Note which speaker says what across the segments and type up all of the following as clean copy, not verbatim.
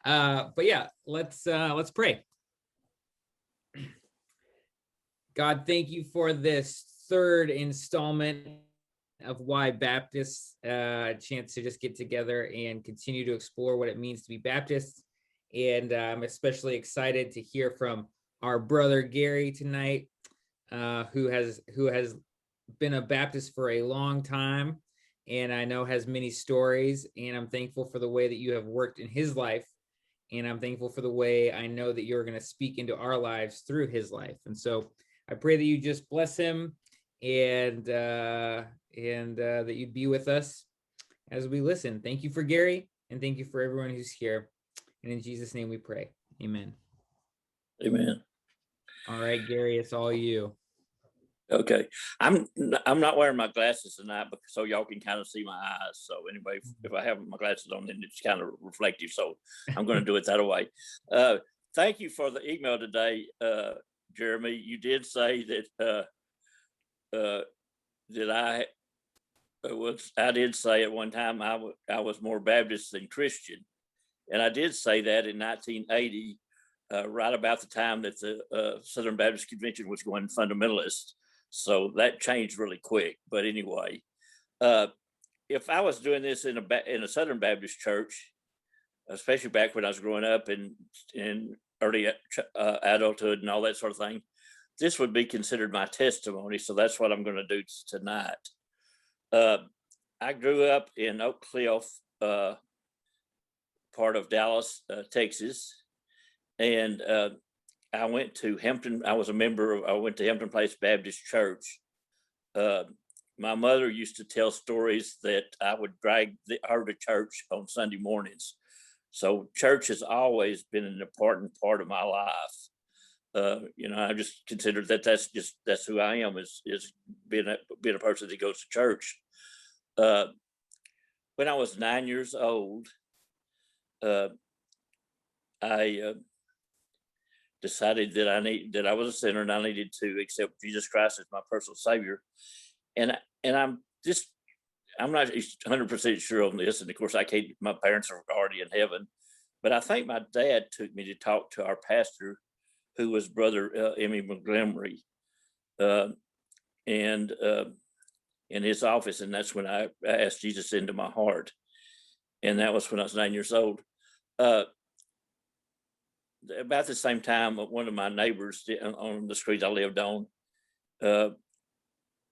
Speaker 1: But yeah, let's pray. God, thank you for this third installment of Why Baptists, a chance to just get together and continue to explore what it means to be Baptists. And I'm especially excited to hear from our brother Gary tonight, who has been a Baptist for a long time, and I know has many stories. And I'm thankful for the way that you have worked in his life, and I'm thankful for the way I know that you're going to speak into our lives through his life. And so I pray that you just bless him, and that you'd be with us as we listen. Thank you for Gary, and thank you for everyone who's here. And in Jesus' name we pray. Amen.
Speaker 2: Amen.
Speaker 1: All right, Gary, it's all you.
Speaker 2: Okay. I'm not wearing my glasses tonight so y'all can kind of see my eyes. So anyway, if I have my glasses on, then it's kind of reflective. So I'm going to do it that way. Thank you for the email today, Jeremy. You did say that that I did say at one time I was more Baptist than Christian, and I did say that in 1980, right about the time that the Southern Baptist Convention was going fundamentalist. So that changed really quick. But anyway, if I was doing this in a Southern Baptist church, especially back when I was growing up in early adulthood and all that sort of thing, this would be considered my testimony. So that's what I'm going to do tonight. I grew up in Oak Cliff, part of Dallas, Texas, and I went to Hampton. I went to Hampton Place Baptist Church. My mother used to tell stories that I would drag her to church on Sunday mornings. So church has always been an important part of my life. I just considered that's who I am, is being a person that goes to church. When I was 9 years old, I decided that I was a sinner and I needed to accept Jesus Christ as my personal Savior. And I'm not 100% sure on this. And of course, my parents are already in heaven, but I think my dad took me to talk to our pastor, who was Brother Emmy Montgomery, and in his office. And that's when I asked Jesus into my heart. And that was when I was 9 years old. About the same time, one of my neighbors on the street I lived on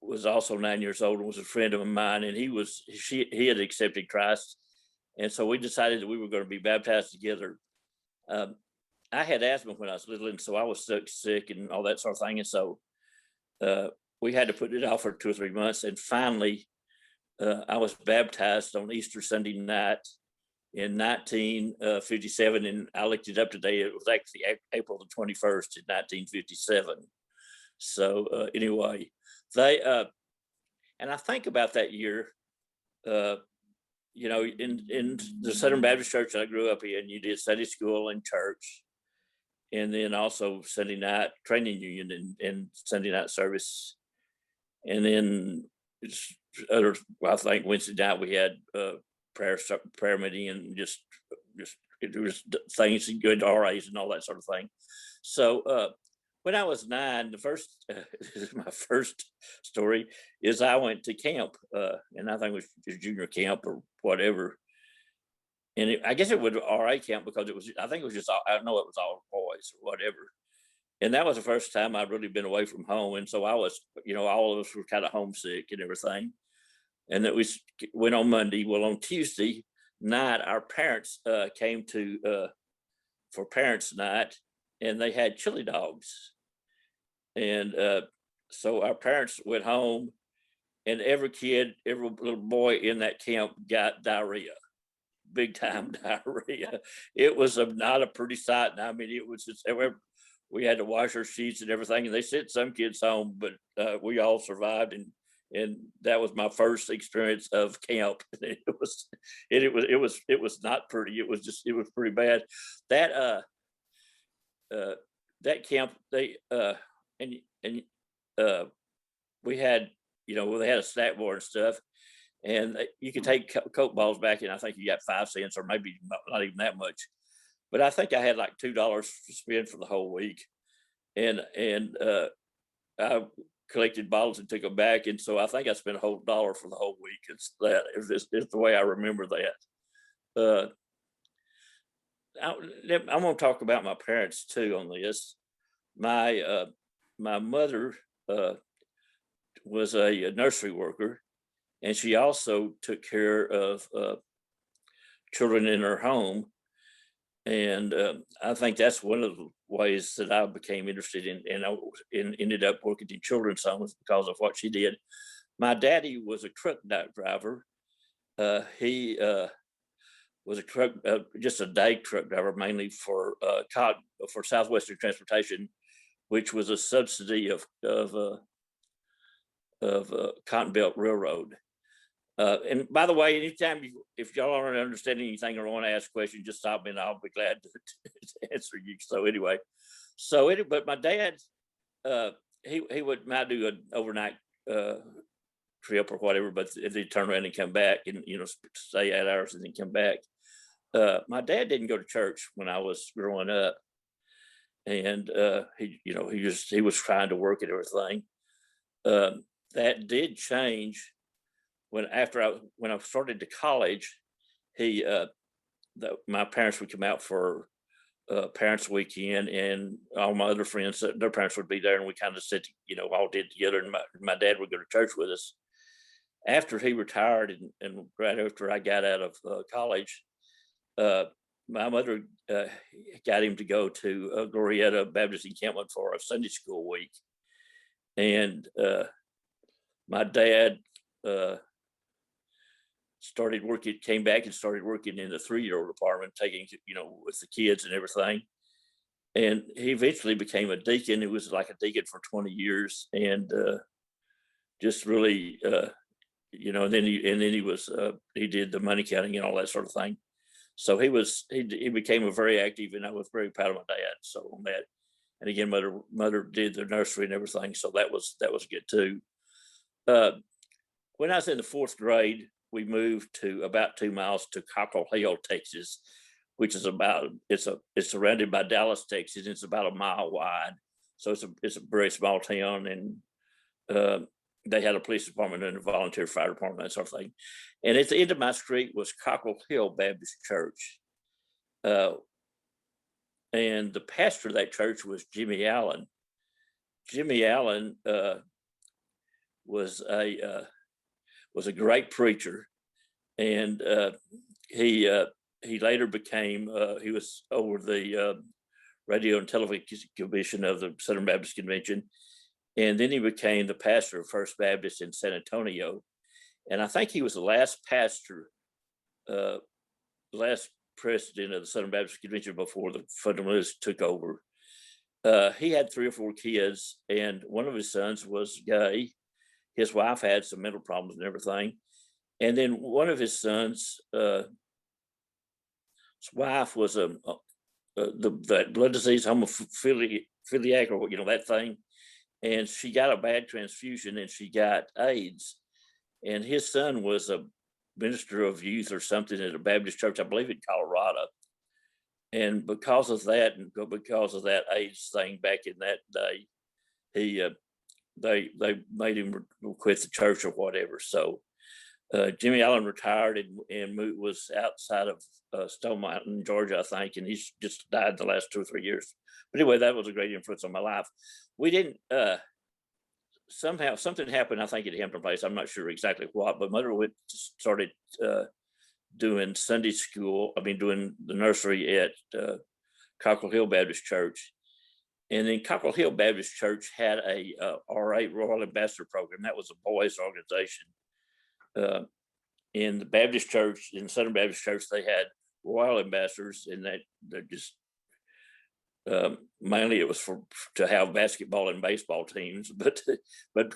Speaker 2: was also 9 years old and was a friend of mine, and he had accepted Christ, and so we decided that we were going to be baptized together. I had asthma when I was little, and so I was sick and all that sort of thing, and so we had to put it off for 2 or 3 months, and finally I was baptized on Easter Sunday night in 1957, and I looked it up today. It was actually April the 21st in 1957. So anyway, and I think about that year, in the Southern Baptist Church I grew up in, you did Sunday school and church, and then also Sunday night training union and Sunday night service, and then I think Wednesday night we had prayer meeting, and just it was things and good RAs and all that sort of thing. So when I was 9, my first story is I went to camp, and I think it was junior camp or whatever. And I guess it was RA camp because I know it was all boys or whatever. And that was the first time I'd really been away from home. And so I was, all of us were kind of homesick and everything. And that we went on Monday. Well, on Tuesday night, our parents came for parents' night, and they had chili dogs. And so our parents went home, and every little boy in that camp got diarrhea, big time diarrhea. It was not a pretty sight. I mean, it was just we had to wash our sheets and everything, and they sent some kids home, but we all survived. And that was my first experience of camp. It was not pretty. It was pretty bad. That camp, we had, they had a snack bar and stuff, and you could take Coke balls back, and I think you got 5 cents or maybe not even that much. but I think I had like $2 to spend for the whole week, and I collected bottles and took them back, and so I think I spent a whole dollar for the whole week. It's the way I remember that. I'm going to talk about my parents too on this. My mother was a nursery worker, and she also took care of children in her home. And I think that's one of the ways that I became interested and ended up working in children's homes because of what she did. My daddy was a truck driver. He was a truck, just a day truck driver, mainly for Southwestern Transportation, which was a subsidy of Cotton Belt Railroad. And by the way, anytime if y'all aren't understanding anything or want to ask questions, just stop me and I'll be glad to answer you. So anyway, but my dad, he might do an overnight trip or whatever, but he'd turn around and come back and, stay 8 hours and then come back. My dad didn't go to church when I was growing up, and he was trying to work at everything. That did change when I started to college. My parents would come out for parents' weekend, and all my other friends, their parents would be there, and we kind of sit, all did together. And my dad would go to church with us. After he retired, and right after I got out of college, my mother got him to go to Glorieta Baptist Encampment for a Sunday school week, and my dad came back and started working in the 3-year-old department, taking, with the kids and everything. And he eventually became a deacon. He was like a deacon for 20 years, and just really, and then he did the money counting and all that sort of thing. So he became a very active, and I was very proud of my dad. So on that, and again, mother did the nursery and everything, so that was good too. When I was in the 4th grade, we moved to about 2 miles to Cockrell Hill, Texas, which is it's surrounded by Dallas, Texas. It's about a mile wide, so it's a very small town, and they had a police department and a volunteer fire department, that sort of thing. And at the end of my street was Cockrell Hill Baptist Church. And the pastor of that church was Jimmy Allen. Jimmy Allen was a great preacher, and he later became he was over the Radio and Television Commission of the Southern Baptist Convention, and then he became the pastor of First Baptist in San Antonio. And I think he was the last pastor, last president of the Southern Baptist Convention before the fundamentalists took over. He had 3 or 4 kids, and one of his sons was gay. His wife had some mental problems and everything. And then one of his sons, his wife was that blood disease, homophiliac, or that thing. And she got a bad transfusion, and she got AIDS. And his son was a minister of youth or something at a Baptist church, I believe in Colorado. And because of that AIDS thing back in that day, they made him quit the church or whatever. So Jimmy Allen retired and was outside of Stone Mountain, Georgia, I think, and he's just died the last 2 or 3 years. But anyway, that was a great influence on my life. We didn't somehow something happened, I think, at Hampton Place. I'm not sure exactly what, but Mother started doing Sunday school. Doing the nursery at Cockrell Hill Baptist Church. And then Cockrell Hill Baptist Church had a RA, Royal Ambassador program. That was a boys' organization. In the Baptist Church, in Southern Baptist Church, they had Royal Ambassadors, and they're just mainly it was to have basketball and baseball teams. But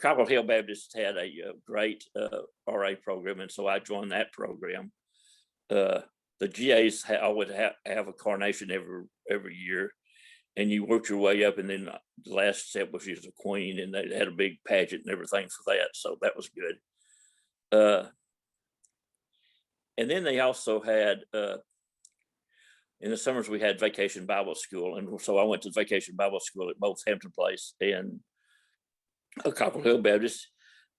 Speaker 2: Cockrell Hill Baptist had a great RA program, and so I joined that program. The GAs always have a coronation every year, and you worked your way up, and then the last step was just a queen, and they had a big pageant and everything for that, so that was good. And then they also had In the summers, we had Vacation Bible School. And so I went to Vacation Bible School at both Hampton Place and Copper Hill Baptist.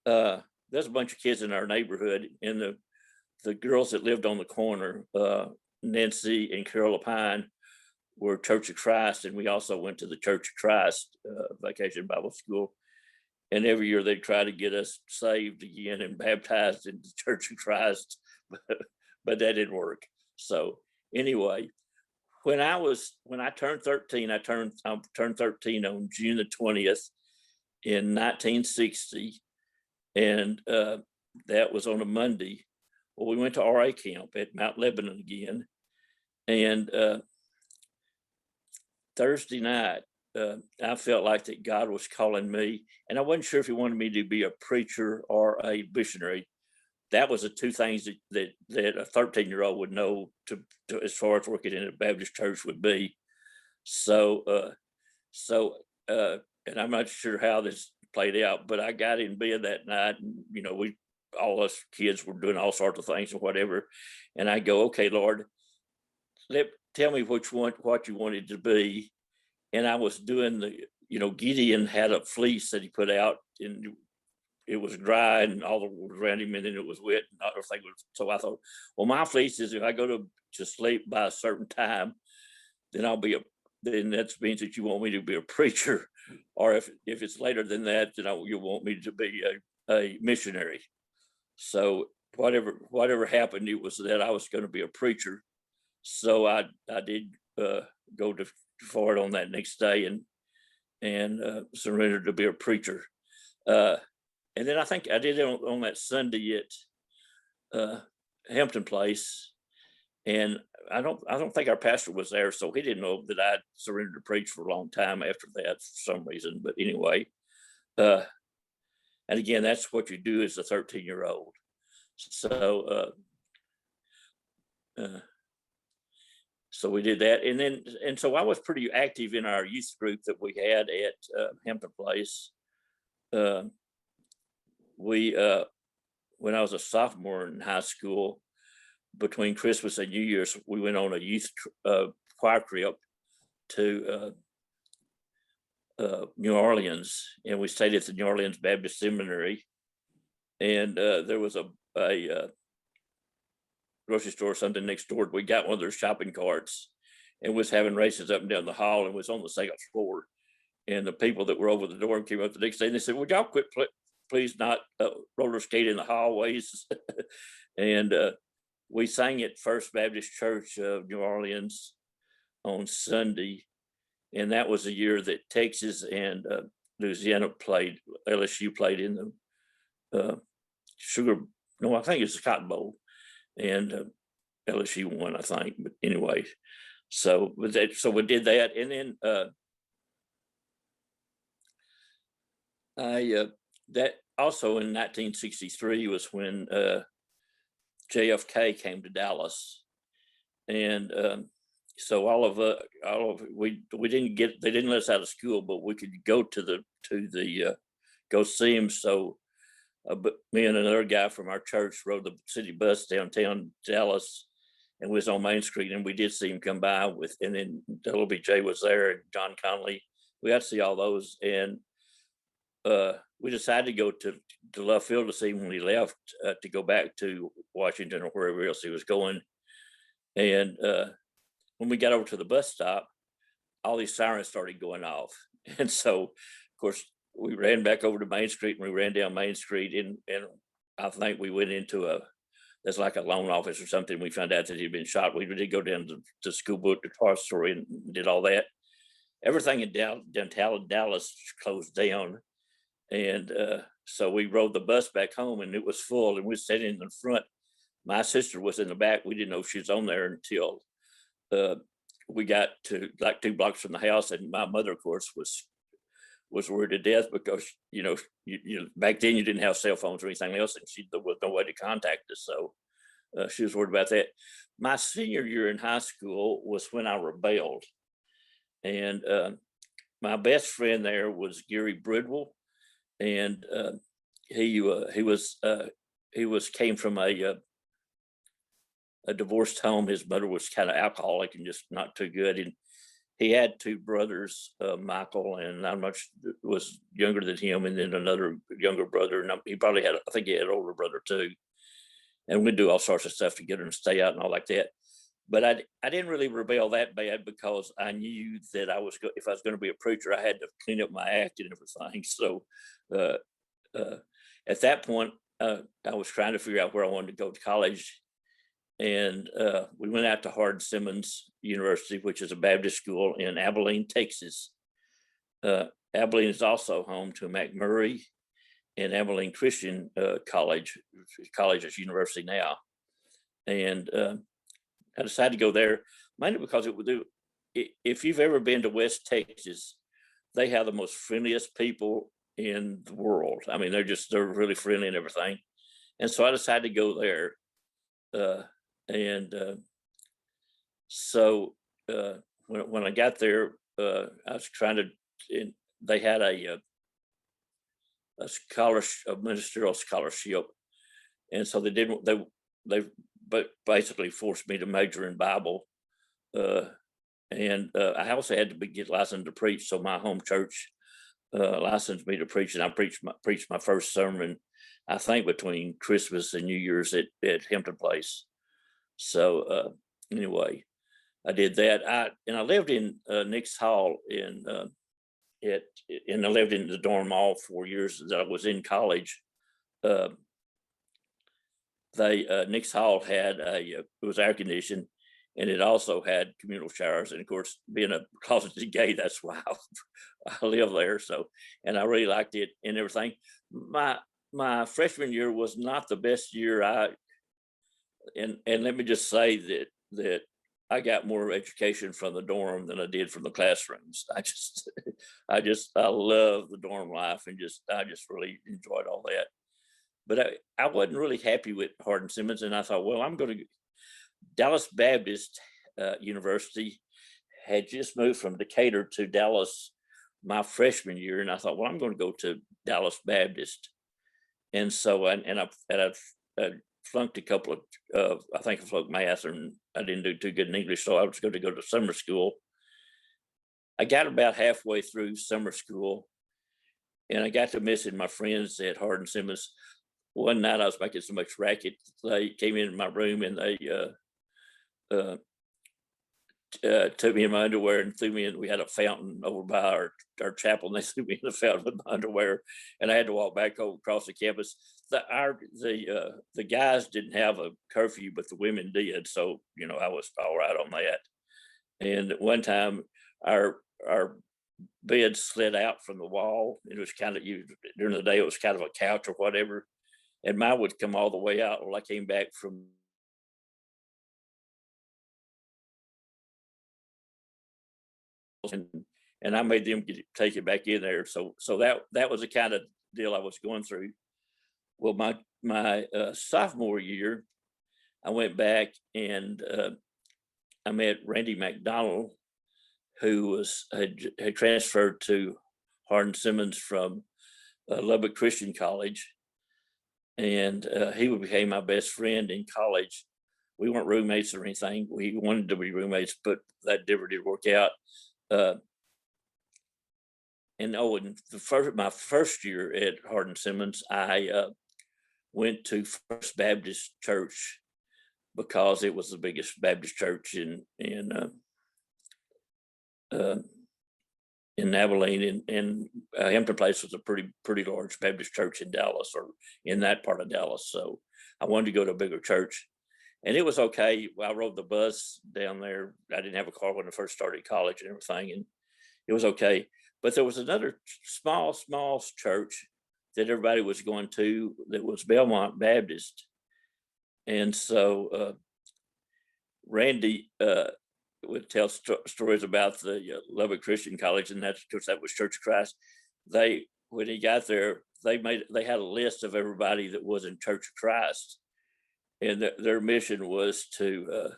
Speaker 2: There's a bunch of kids in our neighborhood, and the girls that lived on the corner, Nancy and Carol Pine, were Church of Christ, and we also went to the Church of Christ Vacation Bible School. And every year they'd try to get us saved again and baptized in the Church of Christ, but that didn't work. So anyway, when I turned 13, I turned 13 on June the 20th in 1960, and that was on a Monday. Well, we went to RA camp at Mount Lebanon again, and Thursday night, I felt like that God was calling me, and I wasn't sure if he wanted me to be a preacher or a missionary. That was the two things that a 13-year-old would know to as far as working in a Baptist church would be. So, and I'm not sure how this played out, but I got in bed that night, and all us kids were doing all sorts of things or whatever, and I go, okay, Lord, tell me what you wanted to be. And I was doing Gideon had a fleece that he put out, and it was dry and all the water around him, and then it was wet and everything was. So I thought, well, my fleece is if I go to sleep by a certain time, then then that means that you want me to be a preacher, or if it's later than that, then you want me to be a missionary. So whatever happened, it was that I was going to be a preacher. So I did go to Ford on that next day and surrendered to be a preacher. And then I think I did it on that Sunday at Hampton Place, and I don't think our pastor was there, so he didn't know that I'd surrendered to preach for a long time after that for some reason. But anyway, and again, that's what you do as a 13-year-old. So so we did that, and so I was pretty active in our youth group that we had at Hampton Place. When I was a sophomore in high school, between Christmas and New Year's, we went on a youth choir trip to New Orleans, and we stayed at the New Orleans Baptist Seminary. And there was a grocery store or something next door. We got one of their shopping carts and was having races up and down the hall, and was on the second floor. And the people that were over the door came up the next day and they said, would y'all quit please not roller skate in the hallways? And we sang at First Baptist Church of New Orleans on Sunday. And that was the year that Texas and Louisiana played, LSU played in the I think it's the Cotton Bowl. And LSU won, I think. But anyway, so we did that. And then that also in 1963 was when JFK came to Dallas, and so we didn't get, they didn't let us out of school, but we could go to go see him. So but me and another guy from our church rode the city bus downtown Dallas, and was on Main Street, and we did see him come by and then LBJ was there, and John Connolly. We got to see all those, and we decided to go to Love Field to see him when he left to go back to Washington or wherever else he was going. And when we got over to the bus stop, all these sirens started going off, and so of course we ran back over to Main Street, and we ran down Main Street, and I think we went into there's like a loan office or something. We found out that he'd been shot. We did go down to the school book depository and did all that. Everything in downtown Dallas closed down. And so we rode the bus back home, and it was full, and we were sitting in the front. My sister was in the back. We didn't know she was on there until we got to like 2 blocks from the house. And my mother, of course, was worried to death because, you back then you didn't have cell phones or anything else, and there was no way to contact us. So she was worried about that. My senior year in high school was when I rebelled. And my best friend there was Gary Bridwell. And he came from a divorced home. His mother was kind of alcoholic and just not too good. And he had two brothers, Michael, and not much was younger than him, and then another younger brother. And he probably had, I think he had an older brother too. And we'd do all sorts of stuff together and stay out and all like that. But I didn't really rebel that bad because I knew that if I was going to be a preacher, I had to clean up my act and everything. So at that point, I was trying to figure out where I wanted to go to college. And we went out to Hardin-Simmons University, which is a Baptist school in Abilene, Texas. Abilene is also home to McMurray and Abilene Christian College. College is university now. And I decided to go there mainly because if you've ever been to West Texas, they have the most friendliest people in the world. I mean, they're really friendly and everything. And so I decided to go there. So when I got there, I was trying to, they had a scholarship, a ministerial scholarship. And so they but basically forced me to major in Bible. And I also had to get licensed to preach. So my home church licensed me to preach, and I preached my first sermon, I think, between Christmas and New Year's at Hampton Place. So anyway, I did that. I lived in Nix Hall and I lived in the dorm all 4 years that I was in college. Nix Hall had it was air conditioned, and it also had communal showers. And of course, being a closeted gay, that's why I live there. So, and I really liked it and everything. My freshman year was not the best year. And let me just say that I got more education from the dorm than I did from the classrooms. I love the dorm life, and I just really enjoyed all that. But I wasn't really happy with Hardin-Simmons, and I thought, well, I'm going to Dallas Baptist University had just moved from Decatur to Dallas my freshman year, and I thought, well, I'm going to go to Dallas Baptist. And so I flunked a couple of I think I flunked math, and I didn't do too good in English, so I was going to go to summer school. I got about halfway through summer school, and I got to missing my friends at Hardin-Simmons. One night I was making so much racket, they came in my room and they took me in my underwear and threw me in. We had a fountain over by our chapel, and they threw me in the fountain with my underwear, and I had to walk back across the campus. The guys didn't have a curfew, but the women did, so I was all right on that. And one time, our bed slid out from the wall. It was kind of during the day. It was kind of a couch or whatever. And mine would come all the way out. Well, I came back from and I made them take it back in there. So that was the kind of deal I was going through. Well, my sophomore year, I went back and I met Randy McDonald, who had transferred to Hardin-Simmons from Lubbock Christian College. And he became my best friend in college. We weren't roommates or anything. We wanted to be roommates, but that never did work out. In my first year at Hardin-Simmons, I went to First Baptist Church because it was the biggest Baptist church in Abilene, and Hampton Place was a pretty large Baptist church in Dallas, or in that part of Dallas. So I wanted to go to a bigger church, and it was okay. I rode the bus down there. I didn't have a car when I first started college and everything, and it was okay. But there was another small church that everybody was going to that was Belmont Baptist, and so Randy would tell stories about the Lubbock Christian College, and that was Church of Christ. When he got there, they had a list of everybody that was in Church of Christ, and their mission was to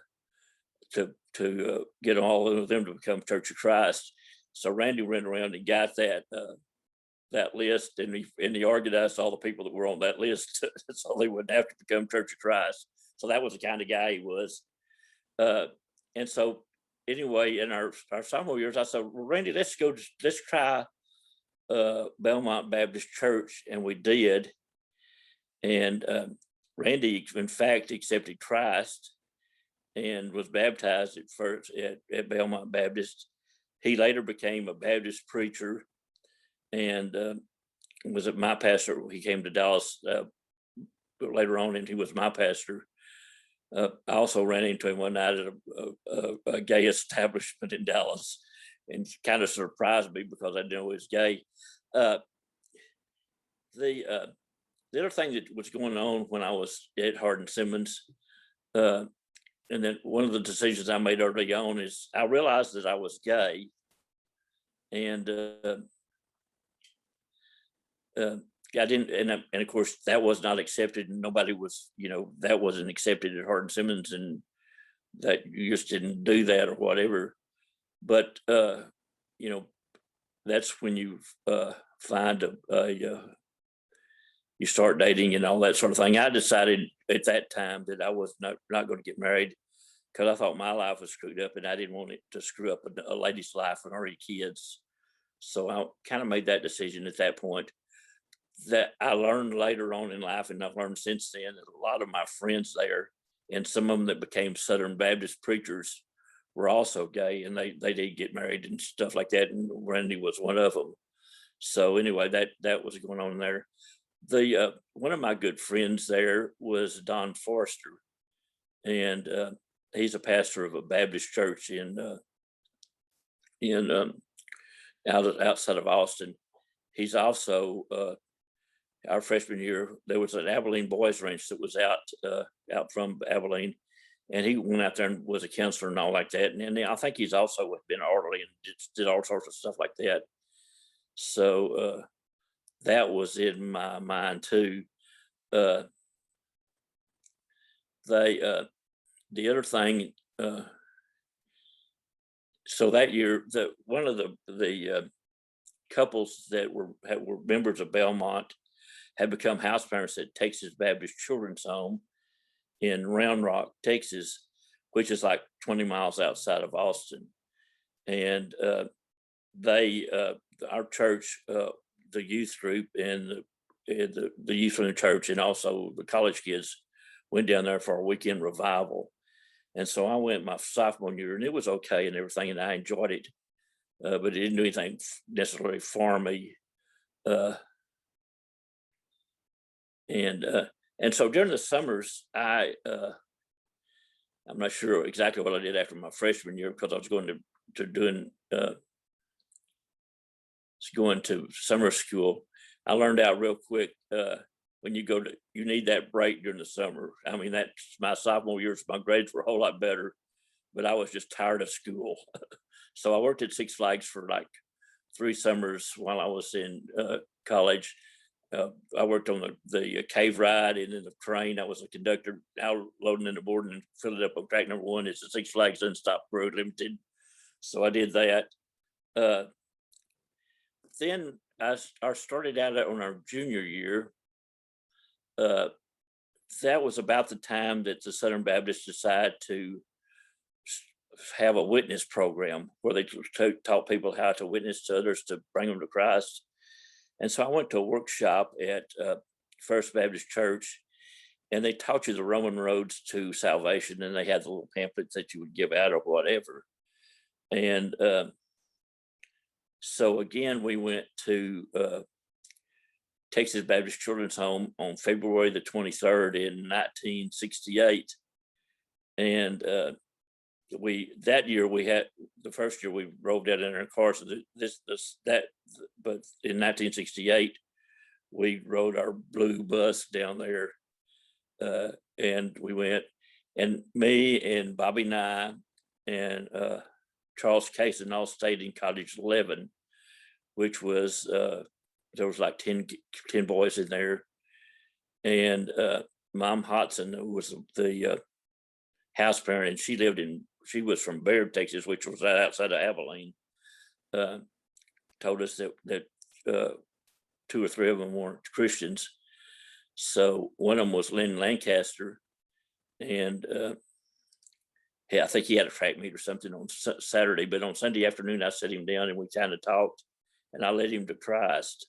Speaker 2: get all of them to become Church of Christ. So Randy went around and got that list, and he organized all the people that were on that list so they wouldn't have to become Church of Christ. So that was the kind of guy he was. And so anyway, in our sophomore years, I said, well, Randy, let's try Belmont Baptist Church. And we did. And Randy, in fact, accepted Christ and was baptized at first at Belmont Baptist. He later became a Baptist preacher and was my pastor. He came to Dallas later on, and he was my pastor. I also ran into him one night at a gay establishment in Dallas, and kind of surprised me because I didn't know he was gay. The other thing that was going on when I was at Hardin Simmons, and then one of the decisions I made early on is I realized that I was gay, and I didn't, and of course that was not accepted, and nobody was, that wasn't accepted at Hardin Simmons, and that you just didn't do that or whatever. But that's when you find you start dating and all that sort of thing. I decided at that time that I was not going to get married because I thought my life was screwed up, and I didn't want it to screw up a lady's life and her kids. So I kind of made that decision at that point. That I learned later on in life, and I've learned since then, that a lot of my friends there, and some of them that became Southern Baptist preachers, were also gay, and they did get married and stuff like that. And Randy was one of them. So anyway, that was going on there. The one of my good friends there was Don Forrester, and he's a pastor of a Baptist church outside of Austin. He's also our freshman year, there was an Abilene boys ranch that was out from Abilene, and he went out there and was a counselor and all like that. And then I think he's also been orderly and did all sorts of stuff like that. So that was in my mind too. The other thing, so that year, one of the couples that were members of Belmont had become house parents at Texas Baptist Children's Home in Round Rock, Texas, which is like 20 miles outside of Austin. And our church, the youth group and the youth from the church, and also the college kids, went down there for a weekend revival. And so I went my sophomore year, and it was okay and everything, and I enjoyed it, but it didn't do anything necessarily for me. And so during the summers, I'm not sure exactly what I did after my freshman year, because I was going to summer school. I learned out real quick when you need that break during the summer. I mean, that's my sophomore year. My grades were a whole lot better, but I was just tired of school. So I worked at Six Flags for like 3 summers while I was in college. I worked on the cave ride and in the train. I was a conductor, out loading in the board and filling it up on track number 1. It's the Six Flags Unstopped Road Limited. So I did that. Then I started out on our junior year. That was about the time that the Southern Baptists decided to have a witness program where they taught people how to witness to others to bring them to Christ. And so I went to a workshop at First Baptist Church, and they taught you the Roman roads to salvation, and they had the little pamphlets that you would give out or whatever. And so again, we went to Texas Baptist Children's Home on February the 23rd in 1968. And that year we had, the first year we drove down in our car. So but in 1968, we rode our blue bus down there, and we went, and me and Bobby Nye and Charles Cason all stayed in Cottage 11, which was, there was like 10 boys in there. And Mom Hodson, who was the house parent, and she was from Baird, Texas, which was right outside of Abilene, told us that 2 or 3 of them weren't Christians. So one of them was Lynn Lancaster, and yeah, I think he had a track meet or something on Saturday, but on Sunday afternoon, I sat him down and we kind of talked, and I led him to Christ.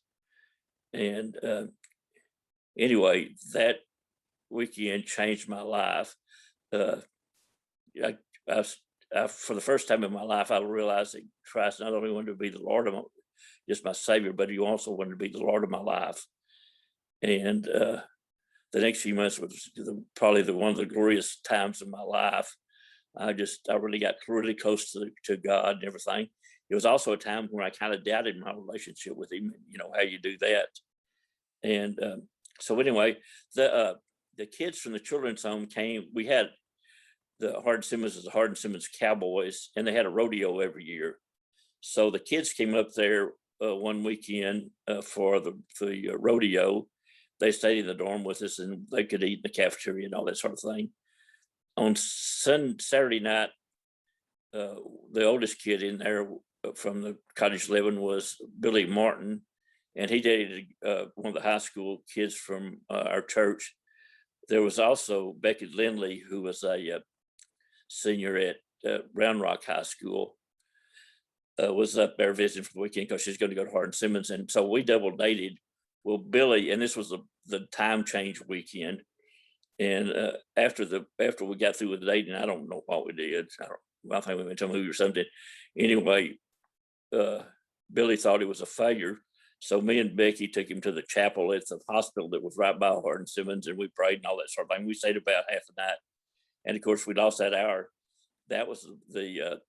Speaker 2: And anyway, that weekend changed my life. I, for the first time in my life, I realized that Christ not only wanted to be the Lord of just my Savior, but He also wanted to be the Lord of my life. And the next few months was probably one of the glorious times of my life. I really got really close to God and everything. It was also a time when I kind of doubted my relationship with Him. You know how you do that. And so anyway, the kids from the children's home came. We had the Hardin Simmons as the Hardin Simmons Cowboys, and they had a rodeo every year. So the kids came up there one weekend for the rodeo. They stayed in the dorm with us, and they could eat in the cafeteria and all that sort of thing. On Saturday night, the oldest kid in there from the Cottage Living was Billy Martin, and he dated one of the high school kids from our church. There was also Becky Lindley, who was a senior at Round Rock High School, was up there visiting for the weekend because she's going to go to Hardin Simmons. And so we double dated. Well, Billy, and this was the time change weekend. And after we got through with dating, I don't know what we did. I think we went to a movie or something. Anyway, Billy thought it was a failure. So me and Becky took him to the chapel at the hospital that was right by Hardin Simmons, and we prayed and all that sort of thing. We stayed about half the night. And of course, we lost that hour. That was the,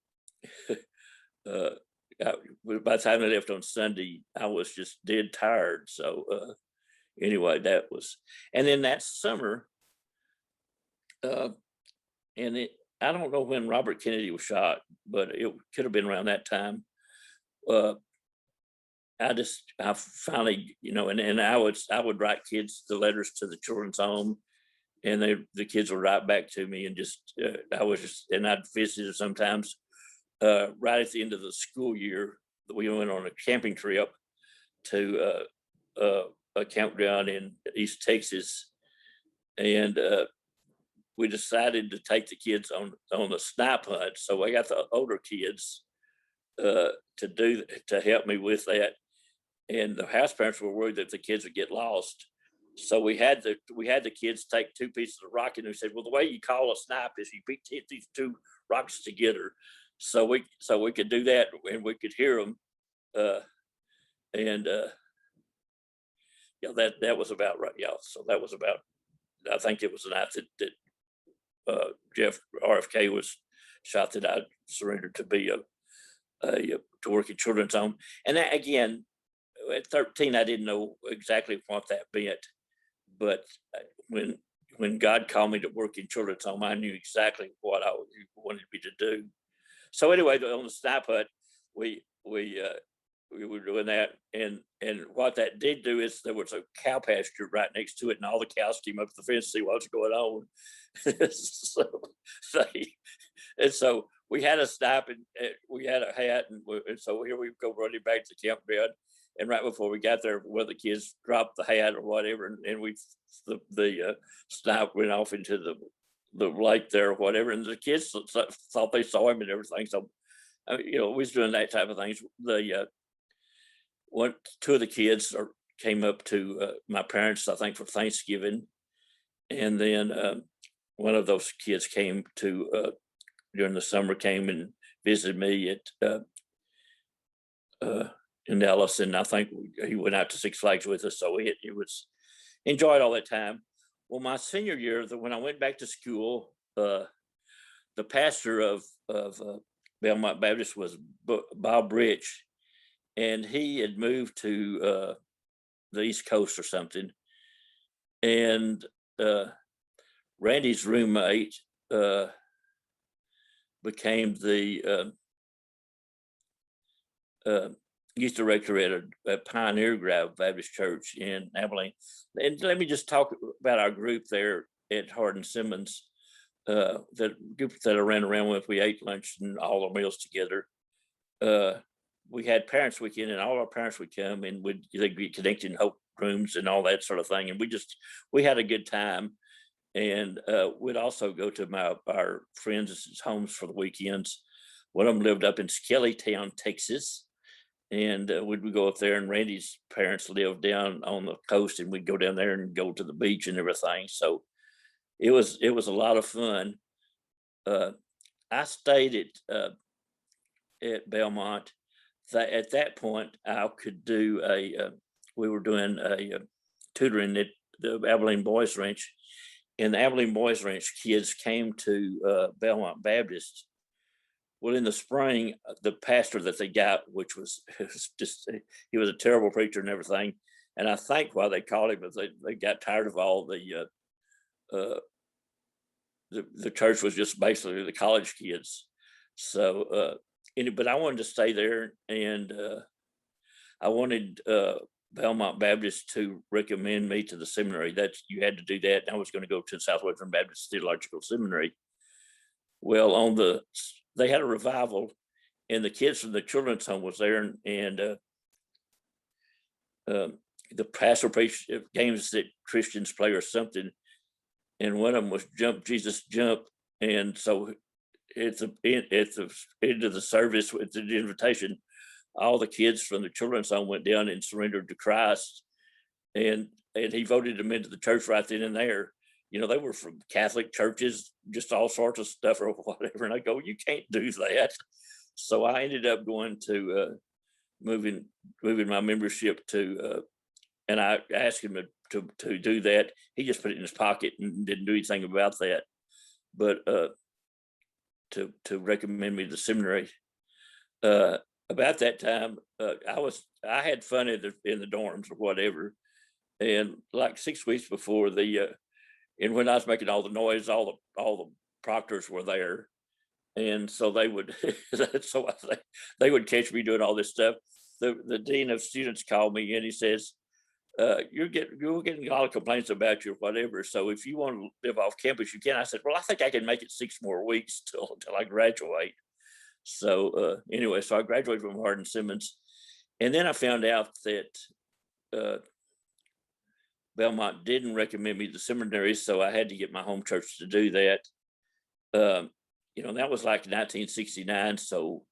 Speaker 2: by the time I left on Sunday, I was just dead tired. So anyway, that was, and then that summer, I don't know when Robert Kennedy was shot, but it could have been around that time. I finally, and I would write kids the letters to the children's home, and the kids would write back to me, and I'd visit sometimes. Right at the end of the school year, we went on a camping trip to a campground in East Texas, and we decided to take the kids on the snipe hunt. So I got the older kids to help me with that, and the house parents were worried that the kids would get lost. So we had the kids take 2 pieces of rock, and we said, well, the way you call a snipe is you hit these 2 rocks together. So we could do that, and we could hear them. That was about right. Yeah. So that was about, I think it was the night that Jeff RFK was shot, that I surrendered to be to work in children's home. And that, again, at 13, I didn't know exactly what that meant, but when God called me to work in children's home, I knew exactly what I wanted me to do. So anyway, on the snipe hut, we were doing that, and what that did do is there was a cow pasture right next to it, and all the cows came up to the fence to see what's going on. So we had a snipe, and we had a hat, and so here we go running back to the campground. And right before we got there, one of the kids dropped the hat or whatever, and the snipe went off into the lake there or whatever, and the kids thought they saw him and everything. So, we was doing that type of things. Two of the kids came up to my parents, I think, for Thanksgiving, and then one of those kids came to during the summer, came and visited me at in Ellis, and I think he went out to Six Flags with us, so he was enjoyed all that time. Well, my senior year, when I went back to school, the pastor of Belmont Baptist was Bob Rich, and he had moved to the East Coast or something. And Randy's roommate became the youth director at a Pioneer Grove Baptist Church in Abilene. And let me just talk about our group there at Hardin Simmons. The group that I ran around with, we ate lunch and all our meals together. We had parents weekend, and all our parents would come, and they'd be connected in hope rooms and all that sort of thing. And we had a good time. And we'd also go to our friends' homes for the weekends. One of them lived up in Skellytown, Texas, and we'd go up there. And Randy's parents lived down on the coast, and we'd go down there and go to the beach and everything. So it was a lot of fun. I stayed at Belmont. That at that point I could do we were doing a tutoring at the Abilene Boys Ranch, and the Abilene Boys Ranch kids came to Belmont Baptist. Well, in the spring, the pastor that they got, which was, just, he was a terrible preacher and everything. And I think why they called him is they got tired of all the church was just basically the college kids. So, but I wanted to stay there, and I wanted Belmont Baptist to recommend me to the seminary. That's, you had to do that. And I was going to go to Southwestern Baptist Theological Seminary. Well, they had a revival, and the kids from the children's home was there, and the pastor preached games that Christians play or something, and one of them was Jump Jesus Jump. And so at the end of the service with the invitation, all the kids from the children's home went down and surrendered to Christ, and he voted them into the church right then and there. You know, they were from Catholic churches, just all sorts of stuff or whatever. And I go, you can't do that. So I ended up going to moving my membership to, and I asked him to do that. He just put it in his pocket and didn't do anything about that. But to recommend me to the seminary. About that time, I had fun in the dorms or whatever. And like 6 weeks before and when I was making all the noise, all the proctors were there, and so they would they would catch me doing all this stuff. The dean of students called me, and he says, you're getting a lot of complaints about you or whatever. So if you want to live off campus, you can. I said, well, I think I can make it 6 more weeks till I graduate. So anyway, so I graduated from Hardin Simmons, and then I found out that Belmont didn't recommend me to seminary, so I had to get my home church to do that. That was like 1969. So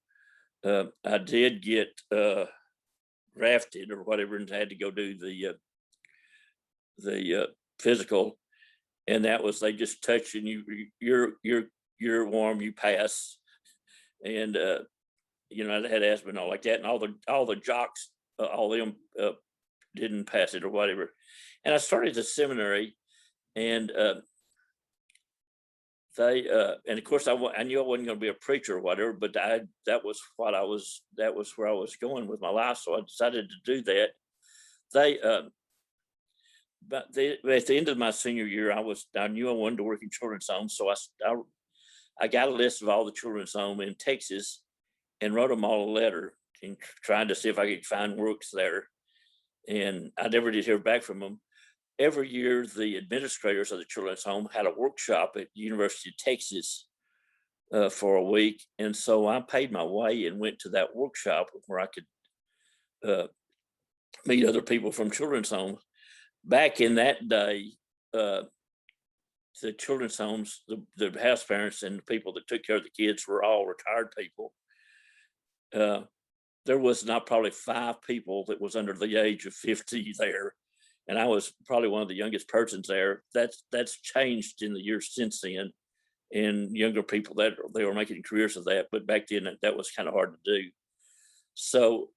Speaker 2: I did get drafted or whatever, and had to go do the physical, and that was, they just touch and you're warm, you pass. And I had asthma and all like that, and all the jocks, all them didn't pass it or whatever. And I started the seminary, and and of course I knew I wasn't going to be a preacher or whatever, but that was where I was going with my life. So I decided to do that. At the end of my senior year, I knew I wanted to work in children's homes. So I got a list of all the children's homes in Texas and wrote them all a letter and trying to see if I could find works there. And I never did hear back from them. Every year, the administrators of the children's home had a workshop at the University of Texas for a week. And so I paid my way and went to that workshop where I could meet other people from children's homes. Back in that day, the children's homes, the house parents and the people that took care of the kids were all retired people. There was not probably 5 people that was under the age of 50 there. And I was probably one of the youngest persons there. That's changed in the years since then. And younger people, that they were making careers of that. But back then that was kind of hard to do. So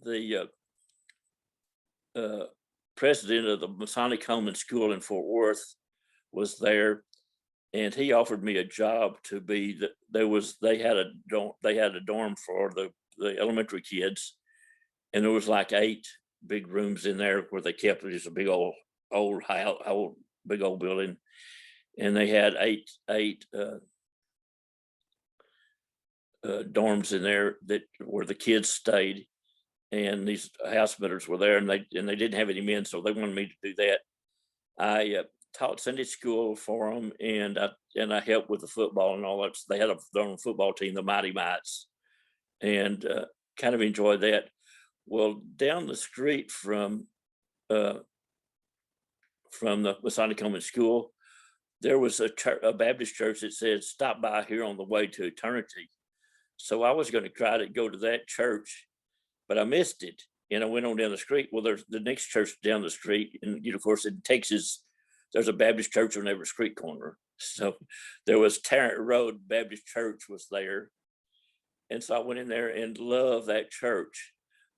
Speaker 2: the president of the Masonic Home and School in Fort Worth was there, and he offered me a job to be they had a dorm for the elementary kids, and there was like 8 big rooms in there where they kept it. It's a big old big old building, and they had eight dorms in there where the kids stayed, and these house members were there, and they didn't have any men, so they wanted me to do that. I taught Sunday school for them, and I helped with the football and all that. So they had their own football team, the Mighty Mites, and kind of enjoyed that. Well, down the street from the Masonic Home and School there was a Baptist church that said, "Stop by here on the way to eternity." So I was going to try to go to that church, but I missed it. And I went on down the street. Well, there's the next church down the street. And, of course, in Texas, there's a Baptist church on every street corner. So there was Tarrant Road Baptist Church was there. And so I went in there and loved that church.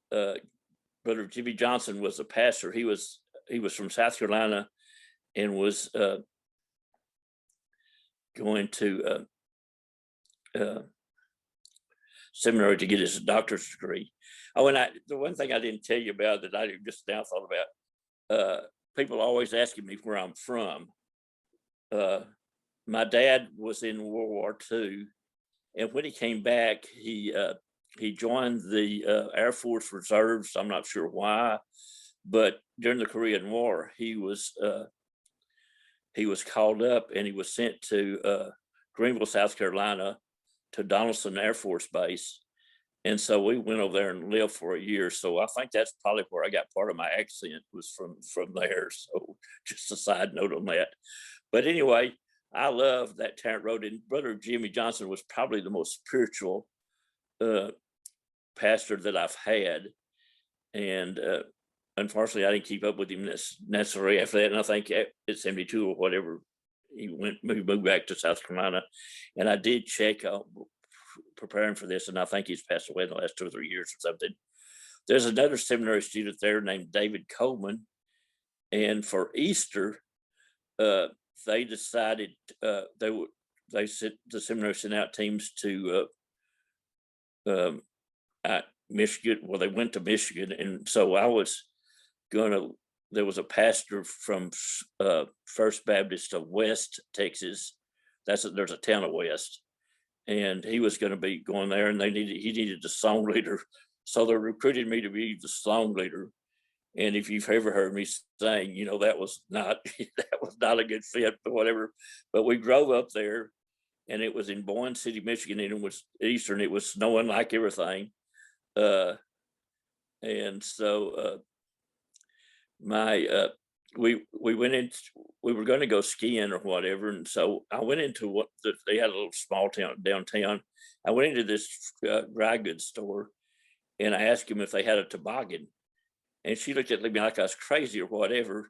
Speaker 2: Brother Jimmy Johnson was a pastor. He was from South Carolina and was going to seminary to get his doctor's degree. Oh, and the one thing I didn't tell you about that I just now thought about, people always asking me where I'm from. My dad was in World War II, and when he came back, he joined the Air Force Reserves. I'm not sure why, but during the Korean War, he was called up and he was sent to Greenville, South Carolina, to Donaldson Air Force Base. And so we went over there and lived for a year. So I think that's probably where I got part of my accent was from there. So just a side note on that. But anyway, I love that Tarrant Road. And Brother Jimmy Johnson was probably the most spiritual pastor that I've had. And unfortunately, I didn't keep up with him necessarily after that. And I think at 72 or whatever, he moved back to South Carolina. And I did check out preparing for this, and I think he's passed away in the last 2 or 3 years or something. There's another seminary student there named David Coleman, and for Easter, they decided the seminary sent out teams to Michigan. Well, they went to Michigan, and so I was there was a pastor from First Baptist of West Texas. There's a town of West. And he was going to be going there, and he needed a song leader. So they recruited me to be the song leader. And if you've ever heard me sing, that was not a good fit, but whatever. But we drove up there, and it was in Boyne City, Michigan, and it was Easter, and it was snowing like everything. And so we went in. We were going to go skiing or whatever, and so I went into they had a little small town downtown. I went into this dry goods store, and I asked him if they had a toboggan, and she looked at me like I was crazy or whatever.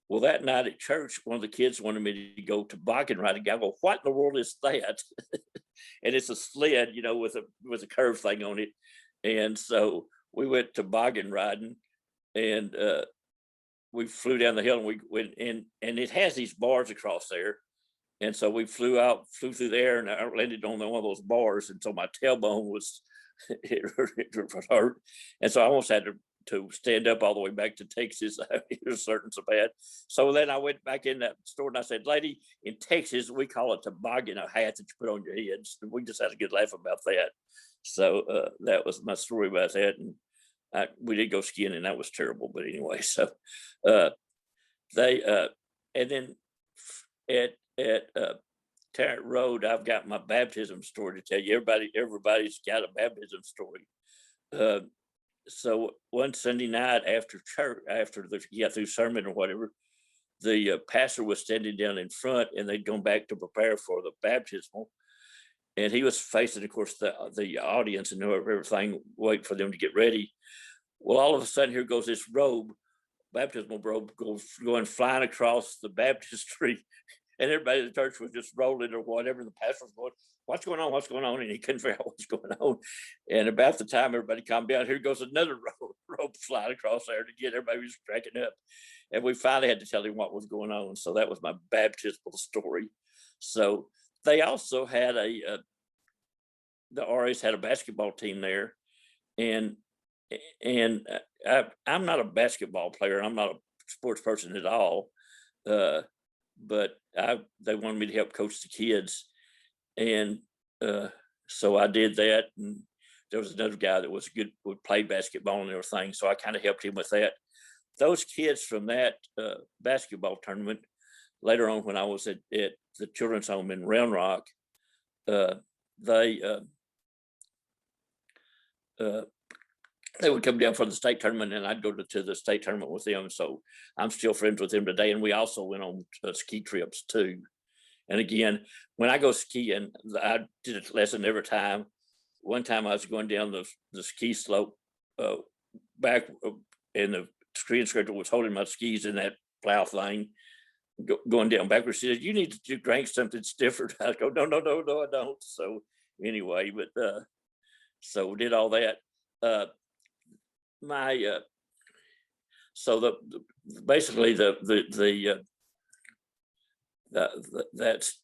Speaker 2: Well, that night at church, one of the kids wanted me to go toboggan riding. I go, "What in the world is that?" And it's a sled, with a curve thing on it. And so we went toboggan riding, and we flew down the hill, and we went in, and it has these bars across there. And so we flew through the air, and I landed on one of those bars. And so my tailbone was, it hurt. And so I almost had to stand up all the way back to Texas. It was hurting so bad. So then I went back in that store, and I said, "Lady, in Texas, we call it toboggan, a hat that you put on your head." So we just had a good laugh about that. So that was my story about that. And we did go skiing, and that was terrible. But anyway, so and then at Tarrant Road, I've got my baptism story to tell you. Everybody's got a baptism story. So one Sunday night after church, after through sermon or whatever, the pastor was standing down in front, and they'd gone back to prepare for the baptismal. And he was facing, of course, the audience and everything, waiting for them to get ready. Well, all of a sudden, here goes this baptismal robe, going flying across the baptistry, and everybody in the church was just rolling or whatever. And the pastor was going, "What's going on? What's going on?" And he couldn't figure out what's going on. And about the time everybody calmed down, here goes another rope flying across there to get everybody was cracking up. And we finally had to tell him what was going on. So that was my baptismal story. So they also had the RAs had a basketball team there, and I'm not a basketball player. I'm not a sports person at all, but they wanted me to help coach the kids, and so I did that. And there was another guy that was good, would play basketball and everything, so I kind of helped him with that. Those kids from that basketball tournament, later on when I was at the children's home in Round Rock, they would come down for the state tournament, and I'd go to the state tournament with them. So I'm still friends with them today. And we also went on ski trips too. And again, when I go skiing, I did a lesson every time. One time I was going down the ski slope back, and the ski instructor was holding my skis in that plow thing, going down backwards. She said, "You need to drink something different." I go, "No, no, no, no, I don't." So anyway, but so we did all that. My so basically that's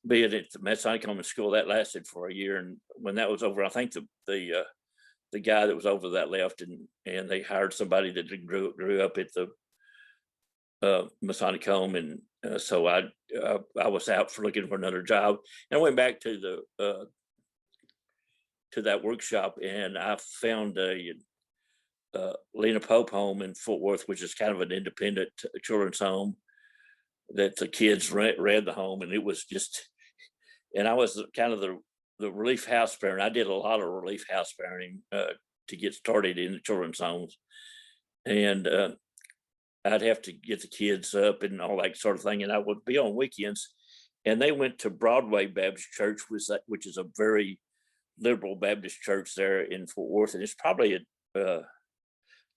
Speaker 2: being at the Masonic Common School, that lasted for a year, and when that was over, I think the guy that was over that left, and they hired somebody that grew up at the Masonic Home, and so I was out for looking for another job, and I went back to that workshop, and I found a Lena Pope home in Fort Worth, which is kind of an independent children's home that the kids read the home, and it was just, and I was kind of the relief house parent. I did a lot of relief house parenting to get started in the children's homes, and I'd have to get the kids up and all that sort of thing, and I would be on weekends. And they went to Broadway Baptist Church, which is a very liberal Baptist church there in Fort Worth, and it's probably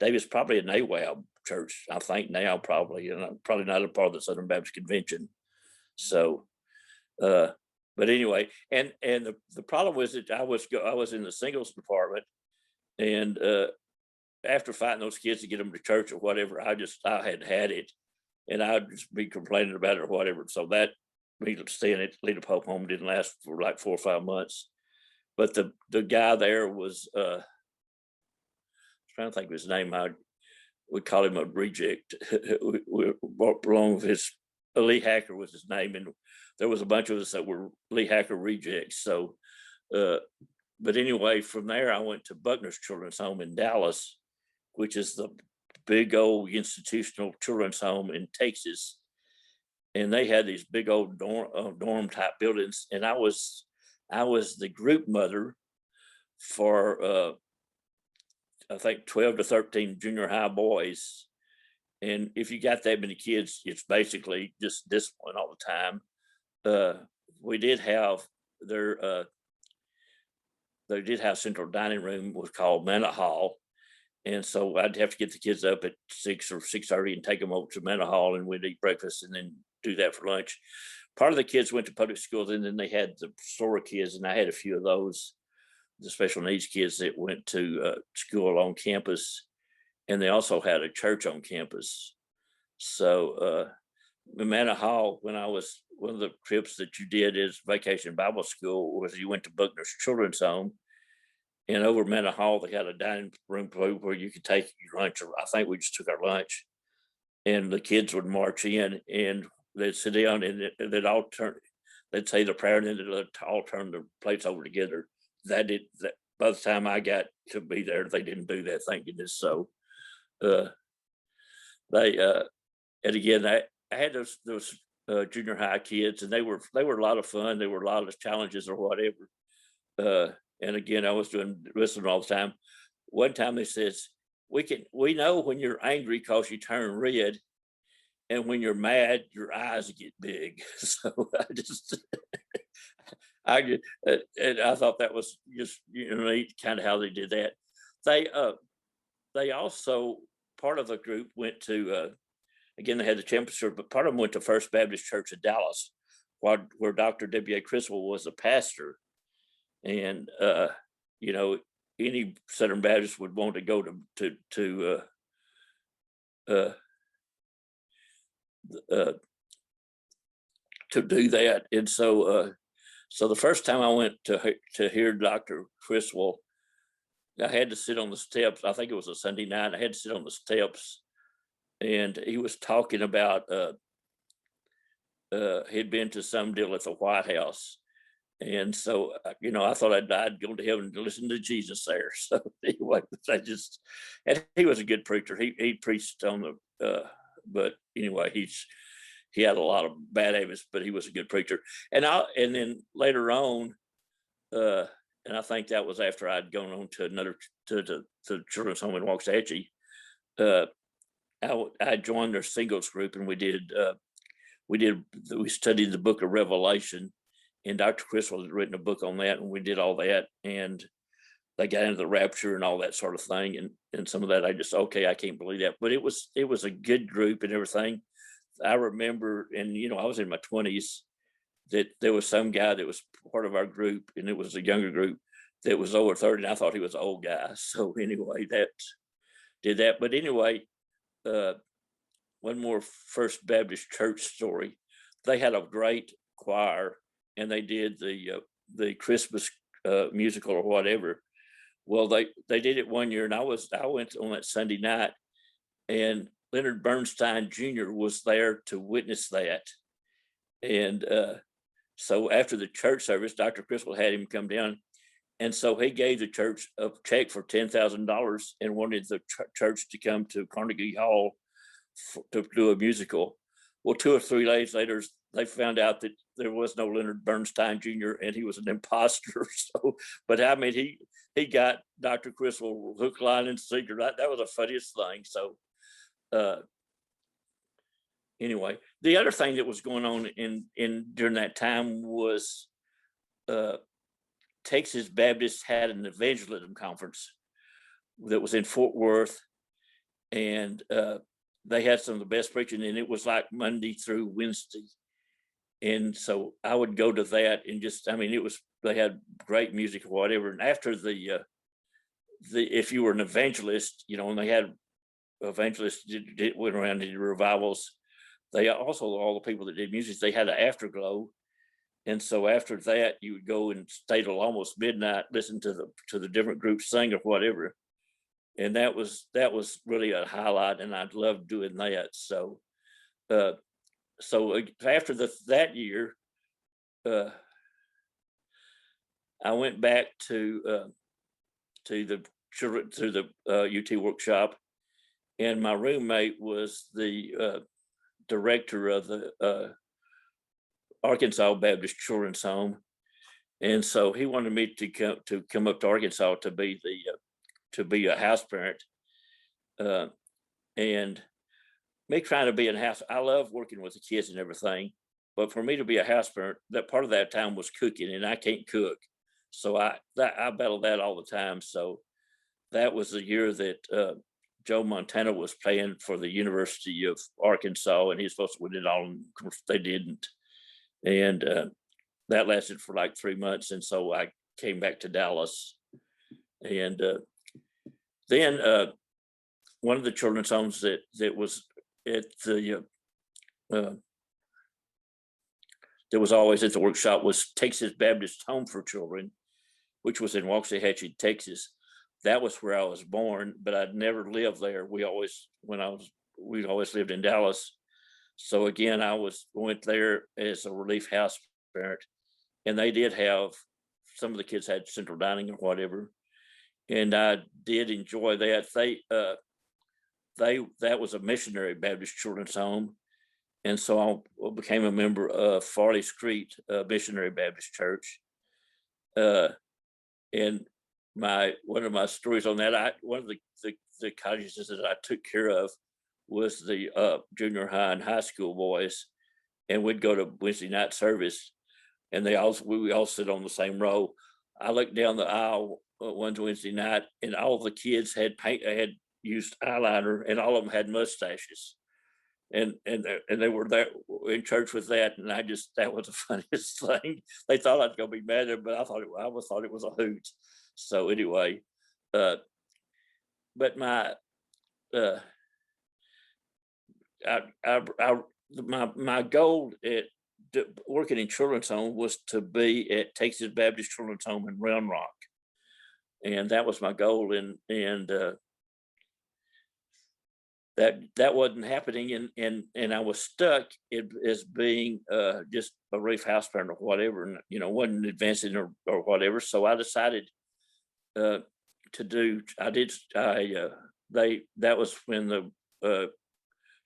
Speaker 2: David's probably a NAWAB church, I think now, probably, and probably not a part of the Southern Baptist Convention. So, but anyway, and the problem was that I was in the singles department, and after fighting those kids to get them to church or whatever, I had it, and I'd just be complaining about it or whatever. So that me staying at Lena Pope home didn't last for like 4 or 5 months. But the guy there was trying to think of his name. I would call him a reject. we along with Lee Hacker was his name, and there was a bunch of us that were Lee Hacker rejects. So, but anyway, from there I went to Buckner's Children's Home in Dallas, which is the big old institutional children's home in Texas, and they had these big old dorm type buildings, and I was the group mother for I think 12 to 13 junior high boys. And if you got that many kids, it's basically just discipline all the time. We did have they did have central dining room, was called Manor Hall. And so I'd have to get the kids up at 6 or 6:30 and take them over to Manor Hall, and we'd eat breakfast and then do that for lunch. Part of the kids went to public schools, and then they had the Sora kids, and I had a few of those, the special needs kids that went to school on campus, and they also had a church on campus. So Manor Hall, when I was, one of the trips that you did is Vacation Bible School, was you went to Buckner's Children's Home, and over Manor Hall they had a dining room where you could take your lunch. I think we just took our lunch, and the kids would march in and they'd sit down, and they'd all turn. They'd say the prayer, and then they'd all turn their plates over together. That by the time I got to be there, they didn't do that, thank goodness. So they and again, I had those junior high kids, and they were a lot of fun. There were a lot of challenges or whatever. And again, I was doing wrestling all the time. One time they says, we know when you're angry because you turn red, and when you're mad, your eyes get big. So and I thought that was just neat, kind of how they did that. They also, part of the group went to again, they had the championship, but part of them went to First Baptist Church of Dallas, where Dr. W.A. Criswell was a pastor. And any Southern Baptist would want to go to do that. And so so the first time I went to hear Dr. Criswell, I had to sit on the steps. I think it was a Sunday night. I had to sit on the steps, and he was talking about he'd been to some deal at the White House. And so, I thought I'd go to heaven to listen to Jesus there. So anyway, and he was a good preacher. He preached on but anyway, he had a lot of bad habits, but he was a good preacher. And then later on, and I think that was after I'd gone on to the children's home in Waxahachie. I joined their singles group, and we we studied the book of Revelation, and Dr. Criswell had written a book on that, and we did all that, and they got into the rapture and all that sort of thing. And some of that, I just, okay, I can't believe that. But it was a good group and everything. I remember, and I was in my 20s, that there was some guy that was part of our group, and it was a younger group that was over 30, and I thought he was an old guy. So anyway, that did that. But anyway, one more First Baptist Church story. They had a great choir, and they did the Christmas musical or whatever. Well, they did it one year, and I went on that Sunday night, and Leonard Bernstein Jr. was there to witness that. And so after the church service, Dr. Criswell had him come down, and so he gave the church a check for $10,000 and wanted the church to come to Carnegie Hall to do a musical. Well, 2 or 3 days later, they found out that there was no Leonard Bernstein Jr. and he was an imposter. So, but I mean, he got Dr. Criswell hook, line, and sinker. That was the funniest thing. So, anyway, the other thing that was going on in during that time was Texas Baptist had an evangelism conference that was in Fort Worth, and they had some of the best preaching, and it was like Monday through Wednesday. And so I would go to that, and they had great music or whatever. And after if you were an evangelist, and they had evangelists went around and did revivals. They also, all the people that did music, they had an afterglow. And so after that, you would go and stay till almost midnight, listen to the different groups sing or whatever. And that was really a highlight, and I loved doing that. So, after that year, I went back to the UT workshop, and my roommate was the director of the Arkansas Baptist Children's Home, and so he wanted me to come up to Arkansas to be a house parent, and me trying to be in house. I love working with the kids and everything, but for me to be a house parent, that part of that time was cooking, and I can't cook, so I battled that all the time. So that was the year that Joe Montana was playing for the University of Arkansas, and he's supposed to win it all, and of course they didn't. And that lasted for like 3 months, and so I came back to Dallas. And then one of the children's homes that was at the that was always at the workshop was Texas Baptist Home for Children, which was in Waxahachie, Texas. That was where I was born, but I'd never lived there. We'd always lived in Dallas. So again, went there as a relief house parent, and they did have, some of the kids had central dining or whatever, and I did enjoy that. That was a missionary Baptist children's home, and so I became a member of Farley Street Missionary Baptist Church. And one of my stories on that, one of the cottages that I took care of was the junior high and high school boys, and we'd go to Wednesday night service, and we all sit on the same row. I looked down the aisle one Wednesday night, and all the kids had used eyeliner, and all of them had mustaches, and they were there in church with that, and that was the funniest thing. They thought I was gonna be mad at them, but I always thought it was a hoot. So anyway, but my my goal at working in children's home was to be at Texas Baptist Children's Home in Round Rock, and that was my goal. And that wasn't happening, and I was stuck as being just a relief house parent or whatever, and wasn't advancing or whatever. So I decided that was when the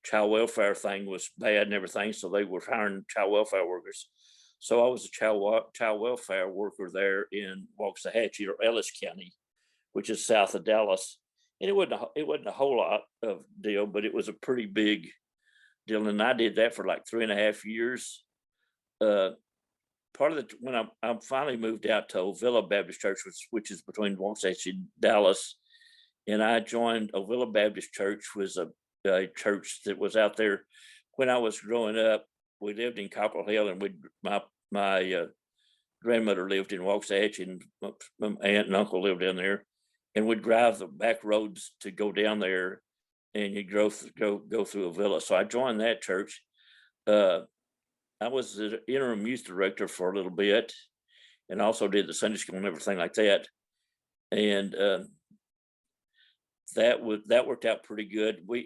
Speaker 2: child welfare thing was bad and everything, so they were hiring child welfare workers. So I was a child welfare worker there in Waxahachie, or Ellis County, which is south of Dallas. And it wasn't a whole lot of deal, but it was a pretty big Dylan, and I did that for like 3.5 years. Part of the when I finally moved out to Ovilla Baptist Church, which is between Waxahachie and Dallas, and I joined Ovilla Baptist Church, was a church that was out there when I was growing up. We lived in Copper Hill, and my grandmother lived in Waxahachie, and my aunt and uncle lived down there, and we'd drive the back roads to go down there, and you go through Ovilla. So I joined that church. I was the interim youth director for a little bit, and also did the Sunday school and everything like that. And that worked out pretty good. We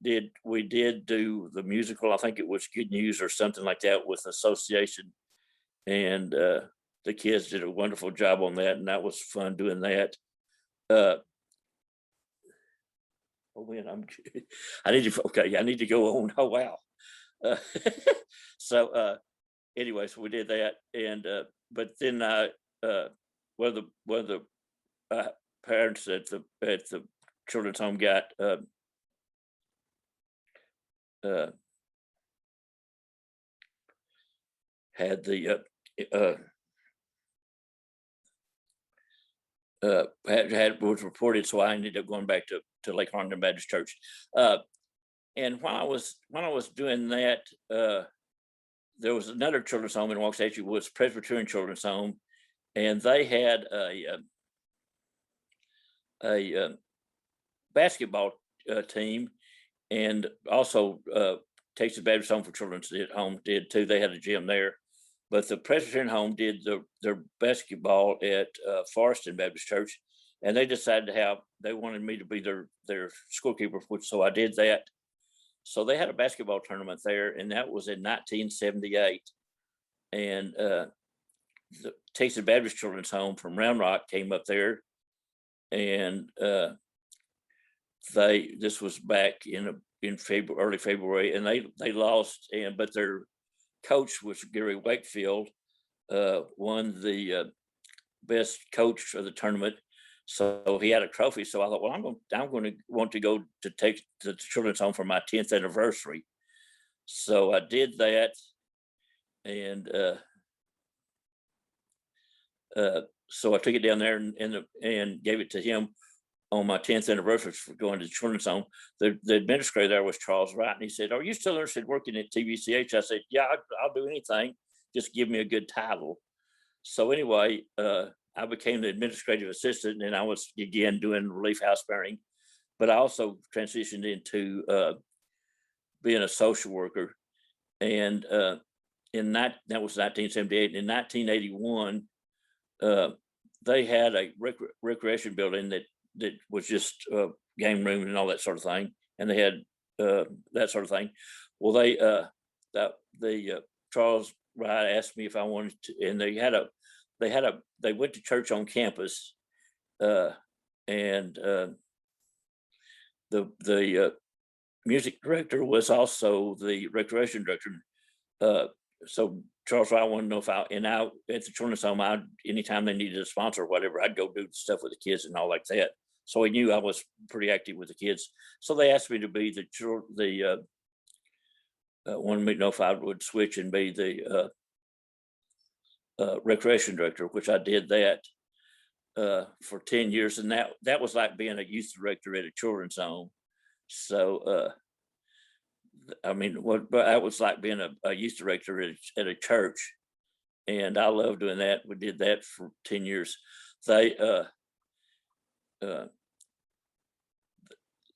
Speaker 2: did do the musical. I think it was Good News or something like that with Association, and the kids did a wonderful job on that, and that was fun doing that. Oh man, I need to go on. Oh wow. So anyway, so we did that, and but then one of the parents at the children's home got had the was reported, so I ended up going back to Lake Harlingen Baptist Church. And while I was doing that, there was another children's home in Waxahachie, was Presbyterian Children's Home, and they had a basketball team, and also Texas Baptist Home for Children's Home did too. They had a gym there, but the Presbyterian Home did their basketball at Forreston Baptist Church, and they decided they wanted me to be their scorekeeper, so I did that. So they had a basketball tournament there, and that was in 1978. And the Texas Baptist Children's Home from Round Rock came up there, and this was back in early February, and they lost, but their coach was Gary Wakefield, won the best coach of the tournament. So he had a trophy. So I thought, well, I'm going to want to go to take the children's home for my 10th anniversary. So I did that, and so I took it down there and gave it to him on my 10th anniversary for going to the children's home. The administrator there was Charles Wright, and he said, "Are you still interested in working at TBCH?" I said, "Yeah, I'll do anything. Just give me a good title." So anyway, I became the administrative assistant, and I was again doing relief house parenting, but I also transitioned into being a social worker. And that was 1978. In 1981, they had a recreation building that was just game room and all that sort of thing, and they had that sort of thing. Well, Charles Wright asked me if I wanted to, and they went to church on campus, and the music director was also the recreation director. So Charles Wright wanted to know if at the children's home, anytime they needed a sponsor or whatever, I'd go do stuff with the kids and all like that. So he knew I was pretty active with the kids. So they asked me to be wanted me to know if I would switch and be the recreation director, which I did that for 10 years. And that was like being a youth director at a children's home. So, that was like being a youth director at a church. And I love doing that. We did that for 10 years.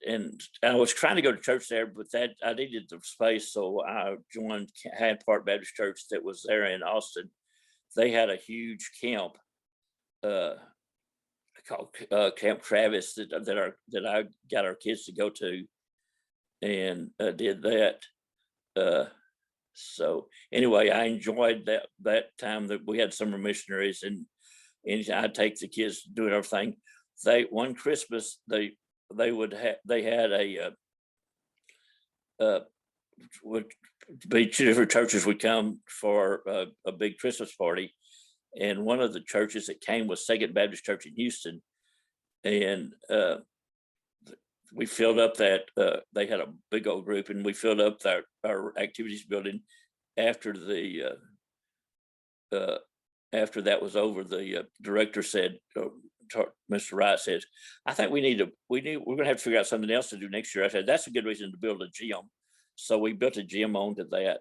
Speaker 2: And I was trying to go to church there, but I needed the space. So I joined Hyde Park Baptist Church that was there in Austin. They had a huge camp called Camp Travis that I got our kids to go to, and did that. So anyway, I enjoyed that time that we had summer missionaries, and I'd take the kids doing everything. One Christmas they had would be 2 different churches would come for a big Christmas party, and one of the churches that came was Second Baptist Church in Houston, and we filled up that, they had a big old group, and we filled up our activities building after after that was over. The director said, Mr. Wright says, I think we're gonna have to figure out something else to do next year. I said, that's a good reason to build a gym. So we built a gym onto that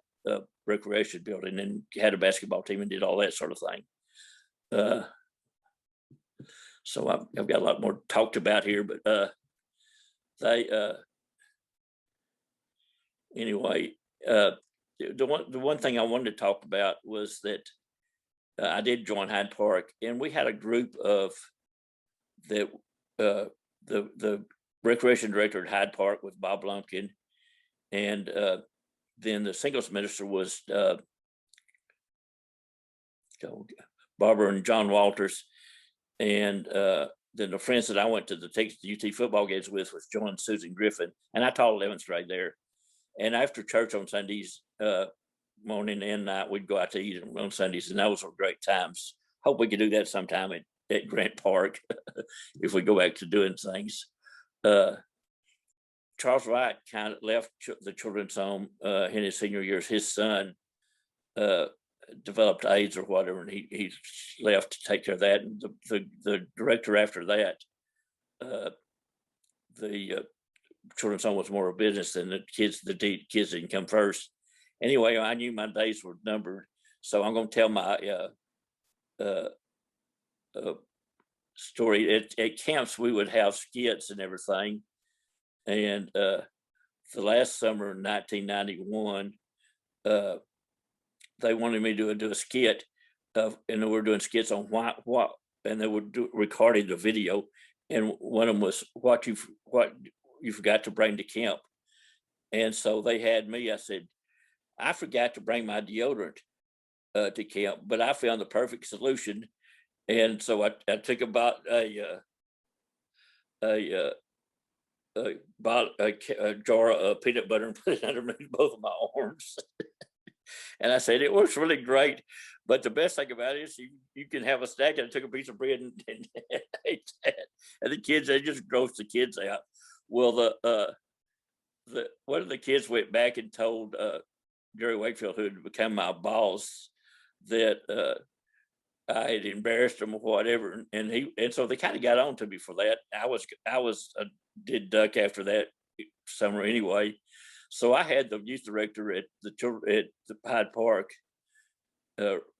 Speaker 2: recreation building and had a basketball team and did all that sort of thing. So I've got a lot more talked about here, but they anyway, the one thing I wanted to talk about was that I did join Hyde Park, and we had a group of that the recreation director at Hyde Park with Bob Lumpkin, and then the singles minister was Barbara and John Walters, and then the friends that I went to the UT football games with was John and Susan Griffin, and I taught 11th grade there. And after church on Sundays, morning and night, we'd go out to eat on Sundays, and those were great times. Hope we could do that sometime at Grant Park if we go back to doing things. Charles Wright kind of left the children's home in his senior years. His son developed AIDS or whatever, and he left to take care of that. And the director after that, the children's home was more a business than the kids. The kids didn't come first. Anyway, I knew my days were numbered, so I'm going to tell my story. At camps, we would have skits and everything, and the last summer in 1991, they wanted me to do a skit, and we were doing skits on what, and they were recording the video, and one of them was what you forgot to bring to camp. And so they had me. I said, I forgot to bring my deodorant to camp, but I found the perfect solution. And so I took about a jar of peanut butter and put it underneath both of my arms. And I said, it works really great. But the best thing about it is you can have a snack. And I took a piece of bread and ate that. And the kids, they just grossed the kids out. Well, one of the kids went back and told Jerry Wakefield, who had become my boss, that I had embarrassed him or whatever, and so they kind of got on to me for that. I did duck after that summer anyway. So I had the youth director at the Hyde Park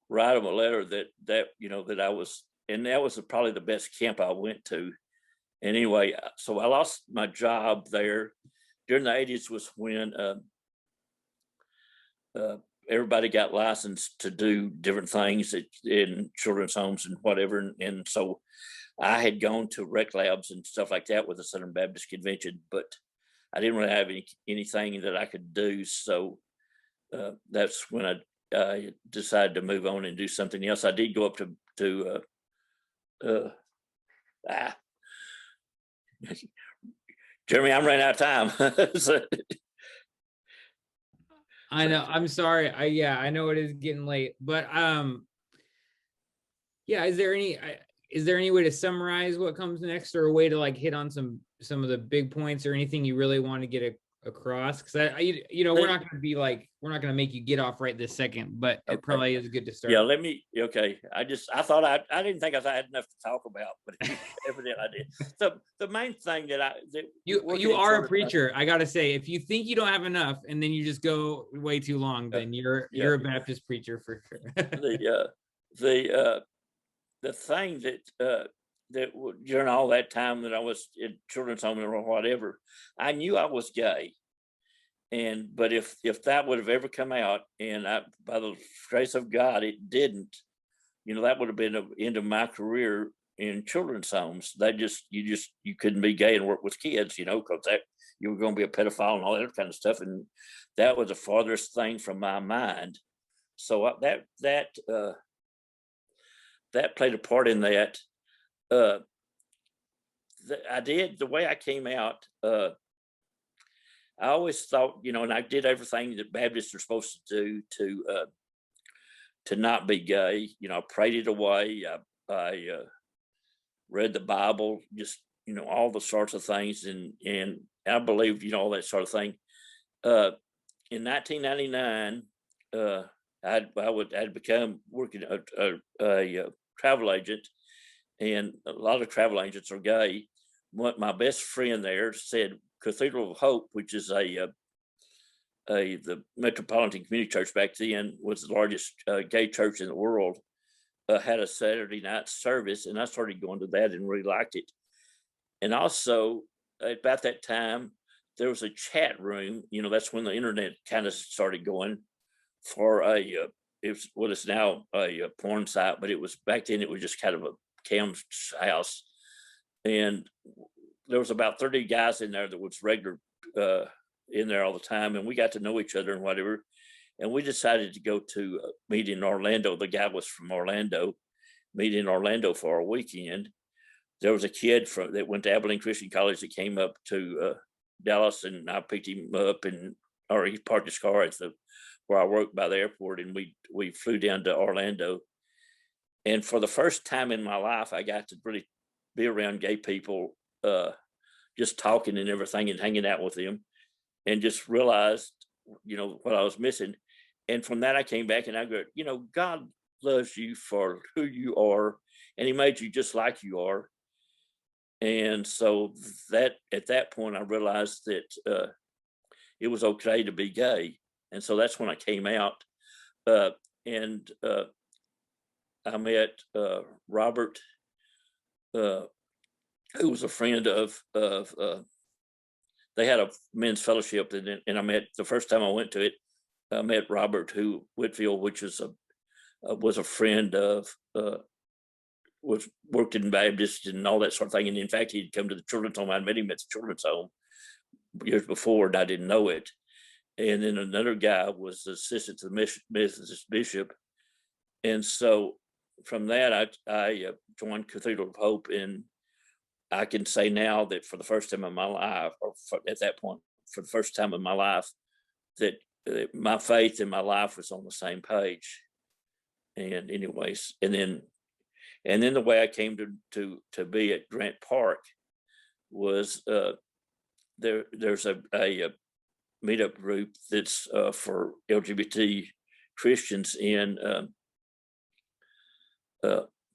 Speaker 2: write him a letter that I was, and that was probably the best camp I went to. And anyway, so I lost my job there. During the 80s was when everybody got licensed to do different things in children's homes and whatever. And so I had gone to rec labs and stuff like that with the Southern Baptist Convention, but I didn't really have anything that I could do. So that's when I decided to move on and do something else. I did go up to Jeremy, I'm running out of time. So,
Speaker 1: I know. I'm sorry. I know it is getting late, but yeah. Is there any way to summarize what comes next, or a way to like hit on some of the big points, or anything you really want to get across? Because we're not going to make you get off right this second, but it probably is good to start.
Speaker 2: Yeah, okay. I thought I didn't think I had enough to talk about, but evidently I did. So the main thing that
Speaker 1: you are a preacher. I got to say, if you think you don't have enough and then you just go way too long, then you're a Baptist preacher for sure.
Speaker 2: The thing that during all that time that I was in children's home or whatever, I knew I was gay. But if that would have ever come out, and by the grace of God, it didn't, that would have been the end of my career in children's homes. You couldn't be gay and work with kids, because you were going to be a pedophile and all that kind of stuff. And that was the farthest thing from my mind. So that played a part in that. I did, the way I came out, I always thought, and I did everything that Baptists are supposed to do to not be gay. I prayed it away. I read the Bible just all the sorts of things, and I believe, all that sort of thing. In 1999, I'd become working a travel agent, and a lot of travel agents are gay. What my best friend there said, Cathedral of Hope, which is the Metropolitan Community Church back then, was the largest gay church in the world, had a Saturday night service, and I started going to that and really liked it. And also, about that time, there was a chat room. That's when the internet kind of started going, for it's what is now a porn site, but it was back then. It was just kind of a cam's house, and there was about 30 guys in there that was regular in there all the time, and we got to know each other and whatever. And we decided to go to a meeting in Orlando. The guy was from Orlando, meet in Orlando for a weekend. There was a kid that went to Abilene Christian College that came up to Dallas, and I picked him up, or he parked his car at where I worked by the airport, and we flew down to Orlando. And for the first time in my life, I got to really be around gay people, just talking and everything and hanging out with them, and just realized, what I was missing. And from that, I came back and I go, God loves you for who you are, and he made you just like you are. And so that at that point, I realized that it was okay to be gay. And so that's when I came out, and I met Robert, who was a friend of they had a men's fellowship, and I met, the first time I went to it, I met Robert Whitfield, which was a friend of, worked in Baptist and all that sort of thing. And in fact, he'd come to the children's home. I met him at the children's home years before, and I didn't know it. And then another guy was the assistant to the Methodist bishop. And so from that, I joined Cathedral of Hope, and I can say now that for the first time in my life, at that point, for the first time in my life, that my faith and my life was on the same page. And anyways, and then the way I came to be at Grant Park was there's a meetup group that's for LGBT Christians in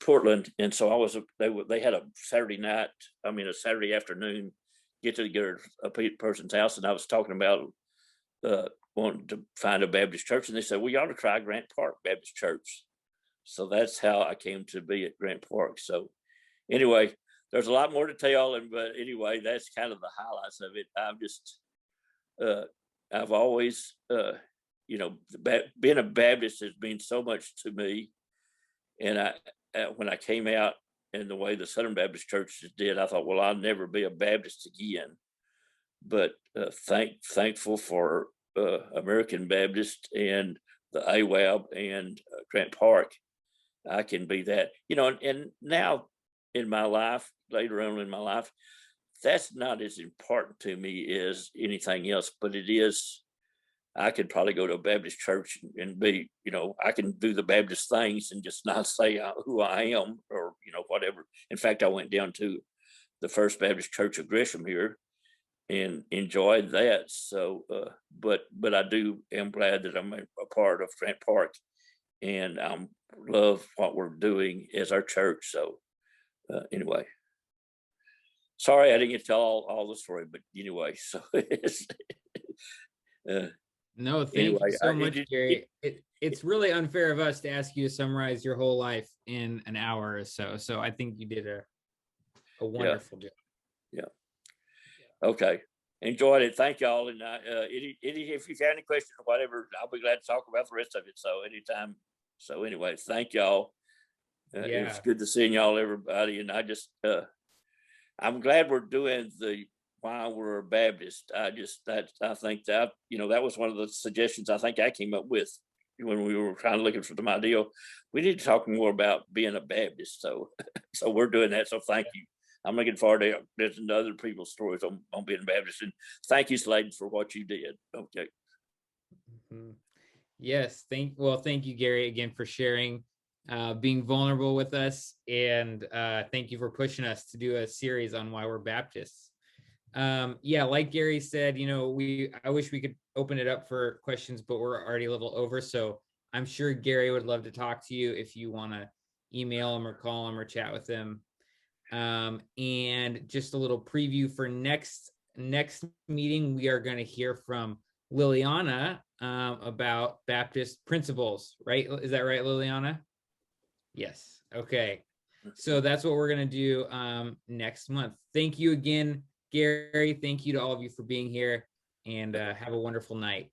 Speaker 2: Portland. And so they had a Saturday afternoon get together at a person's house, and I was talking about wanting to find a Baptist church, and they said, we ought to try Grant Park Baptist Church. So that's how I came to be at Grant Park. So anyway, there's a lot more to tell, but anyway, that's kind of the highlights of it. I've always, being a Baptist has been so much to me. And when I came out in the way the Southern Baptist churches did, I thought, well, I'll never be a Baptist again. But thankful for American Baptist and the AWAB and Grant Park, I can be that. And now in my life, later on in my life, that's not as important to me as anything else, but it is. I could probably go to a Baptist church and be, I can do the Baptist things and just not say who I am, or, whatever. In fact, I went down to the First Baptist Church of Gresham here and enjoyed that. So, but I am glad that I'm a part of Grant Park, and I love what we're doing as our church. So anyway, sorry I didn't get to tell all the story, but anyway, so
Speaker 1: no, thank you so much, Gary. It's really unfair of us to ask you to summarize your whole life in an hour or so. So I think you did a wonderful job.
Speaker 2: Yeah. Okay. Enjoyed it. Thank y'all. And if you have any questions or whatever, I'll be glad to talk about the rest of it. So anytime. So anyway, thank y'all. It was good to seeing y'all, everybody. And I'm glad we're doing why we're a Baptist. I think that, that was one of the suggestions I think I came up with when we were kind of looking for the ideal. We need to talk more about being a Baptist. So, so we're doing that. So thank you. I'm looking forward to listening to other people's stories on being a Baptist. And thank you, Sladen, for what you did. Okay.
Speaker 1: Mm-hmm. Yes. Thank you, Gary, again for sharing being vulnerable with us, and thank you for pushing us to do a series on why we're Baptists. Yeah, like Gary said, I wish we could open it up for questions, but we're already a little over. So I'm sure Gary would love to talk to you if you want to email him or call him or chat with him. And just a little preview for next meeting, we are going to hear from Liliana about Baptist principles, right? Is that right, Liliana? Yes. Okay. So that's what we're going to do next month. Thank you again, Gary. Thank you to all of you for being here, and have a wonderful night.